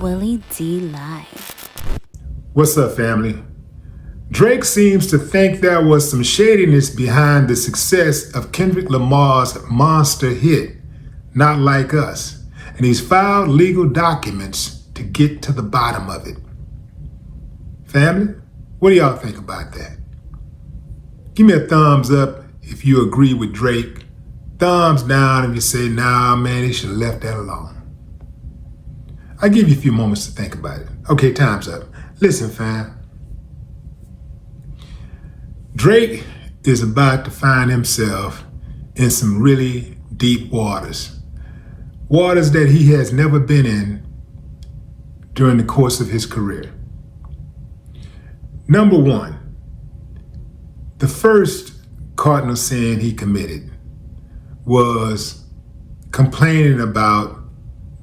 Willie D Live. What's up, family? Drake seems to think there was some shadiness behind the success of Kendrick Lamar's monster hit, Not Like Us, and he's filed legal documents to get to the bottom of it. Family, what do y'all think about that? Give me a thumbs up if you agree with Drake. Thumbs down if you say, nah, man, they should have left that alone. I'll give you a few moments to think about it. Okay, time's up. Listen, fam. Drake is about to find himself in some really deep waters. Waters that he has never been in during the course of his career. Number one, the first cardinal sin he committed was complaining about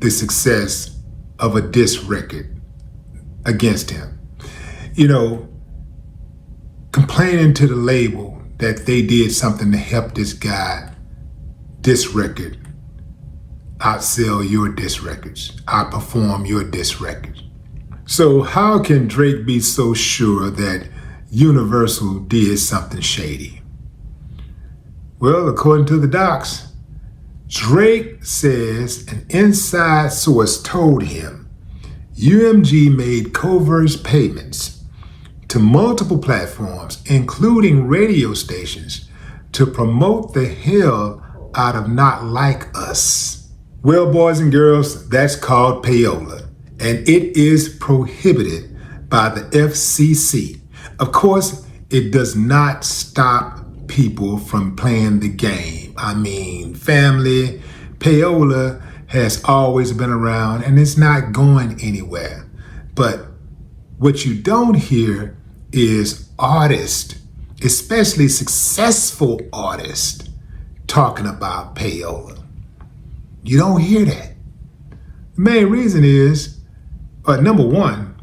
the success of a diss record against him. You know, complaining to the label that they did something to help this guy diss record outsell your diss records, outperform your diss records. So how can Drake be so sure that Universal did something shady? Well, according to the docs, Drake says an inside source told him UMG made covert payments to multiple platforms, including radio stations, to promote the hell out of Not Like Us. Well, boys and girls, that's called payola, and it is prohibited by the FCC. Of course, it does not stop people from playing the game. I mean, family, payola has always been around and it's not going anywhere. But what you don't hear is artists, especially successful artists, talking about payola. You don't hear that. The main reason is, number one,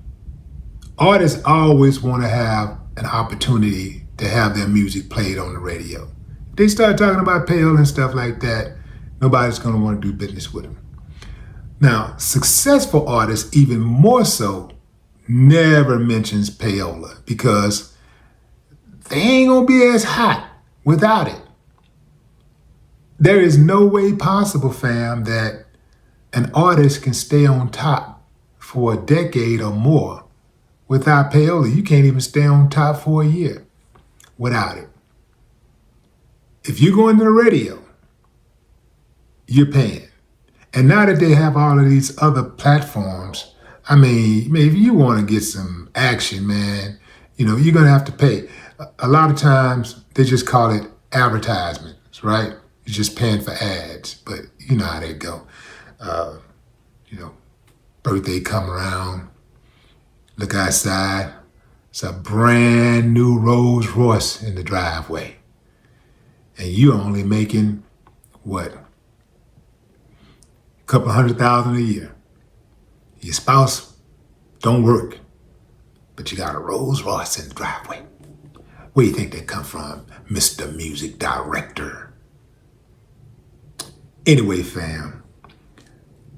artists always want to have an opportunity to have their music played on the radio. If they start talking about payola and stuff like that, nobody's going to want to do business with them. Now, successful artists, even more so, never mentions payola because they ain't going to be as hot without it. There is no way possible, fam, that an artist can stay on top for a decade or more without payola. You can't even stay on top for a year without it. If you go into the radio, you're paying. And now that they have all of these other platforms, I mean, if you want to get some action, man, you know, you're going to have to pay. A lot of times they just call it advertisements, right? You're just paying for ads, but you know how they go. Birthday come around, look outside, it's a brand new Rolls Royce in the driveway. And you're only making, what? A couple $100,000 a year. Your spouse don't work, but you got a Rolls Royce in the driveway. Where do you think that come from, Mr. Music Director? Anyway, fam,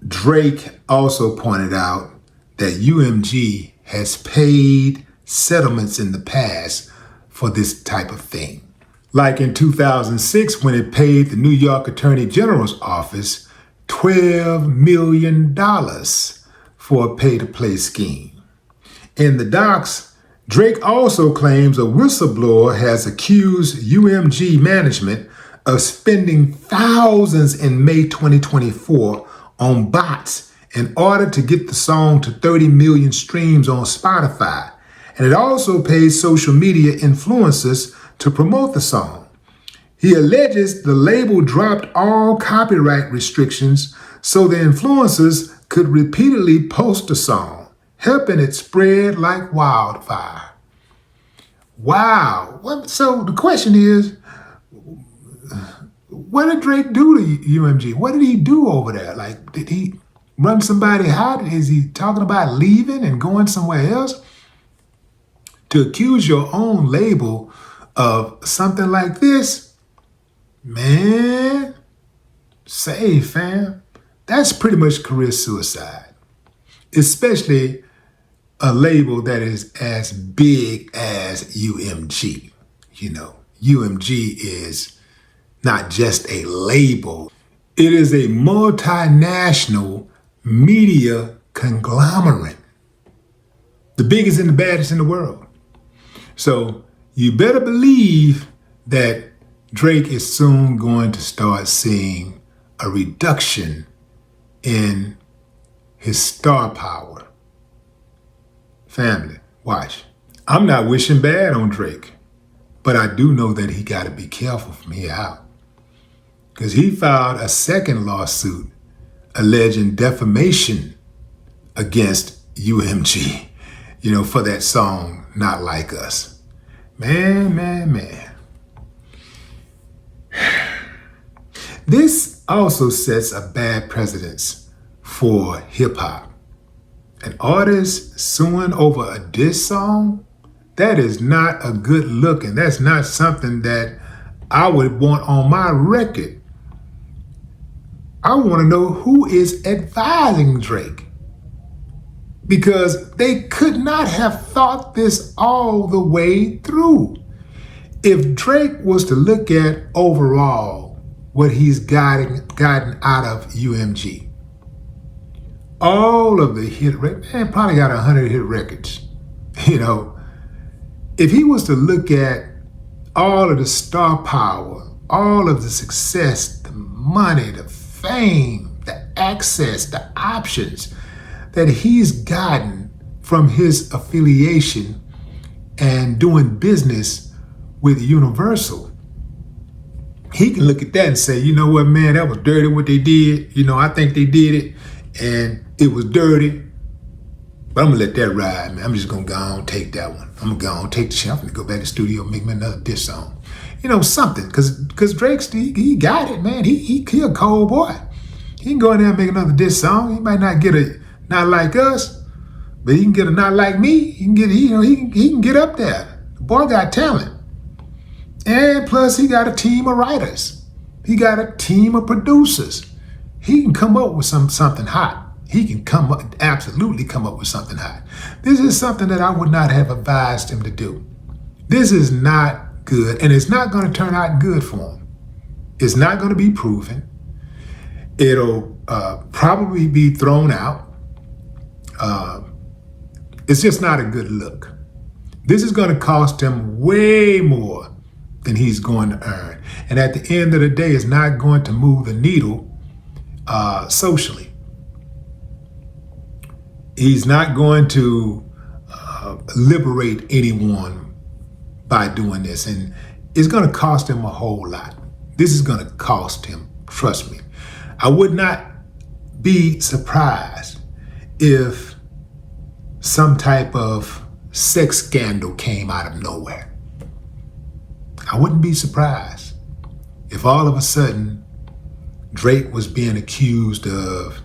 Drake also pointed out that UMG has paid settlements in the past for this type of thing. Like in 2006 when it paid the New York Attorney General's office $12 million for a pay-to-play scheme. In the docs, Drake also claims a whistleblower has accused UMG management of spending thousands in May 2024 on bots in order to get the song to 30 million streams on Spotify. And it also pays social media influencers to promote the song. He alleges the label dropped all copyright restrictions so the influencers could repeatedly post the song, helping it spread like wildfire. Wow. So the question is, what did Drake do to UMG? What did he do over there? Like, did he run somebody hot? Is he talking about leaving and going somewhere else? To accuse your own label of something like this, man, say, fam, that's pretty much career suicide. especially a label that is as big as UMG. You know, UMG is not just a label. It is a multinational media conglomerate. The biggest and the baddest in the world. So you better believe that Drake is soon going to start seeing a reduction in his star power. Family, watch. I'm not wishing bad on Drake, but I do know that he got to be careful from here out. Because he filed a second lawsuit alleging defamation against UMG, you know, for that song, Not Like Us. Man. This also sets a bad precedence for hip hop. An artist suing over a diss song, that is not a good look, and that's not something that I would want on my record. I want to know who is advising Drake, because they could not have thought this all the way through. If Drake was to look at overall what he's gotten out of UMG, all of the hit records, man, probably got 100 hit records. You know, if he was to look at all of the star power, all of the success, the money, the fame, the access, the options that he's gotten from his affiliation and doing business with Universal, he can look at that and say, you know what, man, that was dirty what they did. You know, I think they did it and it was dirty, but I'm gonna let that ride, man. I'm just gonna go on and take that one. I'm gonna go on and take the shit. I'm gonna go back to the studio and make me another diss song. You know, something, because Drake's, he got it, man. He a cold boy. He can go in there and make another diss song. He might not get a Not Like Us, but he can get a Not Like Me. He can get, you know, he can get up there. The boy got talent. And plus he got a team of writers. He got a team of producers. He can come up with something hot. He can absolutely come up with something hot. This is something that I would not have advised him to do. This is not good, and it's not going to turn out good for him. It's not going to be proven. It'll probably be thrown out. It's just not a good look. This is going to cost him way more than he's going to earn. And at the end of the day, it's not going to move the needle socially. He's not going to liberate anyone by doing this. And it's going to cost him a whole lot. This is going to cost him, trust me. I would not be surprised if some type of sex scandal came out of nowhere. I wouldn't be surprised if all of a sudden Drake was being accused of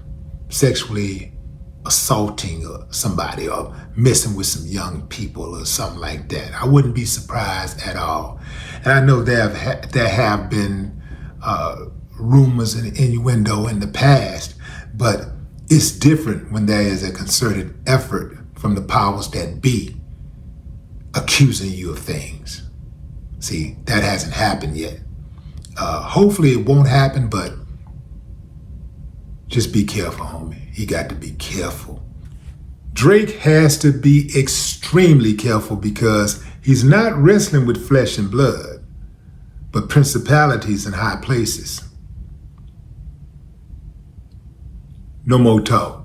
sexually assaulting somebody or messing with some young people or something like that. I wouldn't be surprised at all. And I know there have been rumors and innuendo in the past, but it's different when there is a concerted effort from the powers that be accusing you of things. See, that hasn't happened yet. Hopefully it won't happen, but just be careful, homie. You got to be careful. Drake has to be extremely careful because he's not wrestling with flesh and blood, but principalities in high places. No more talk.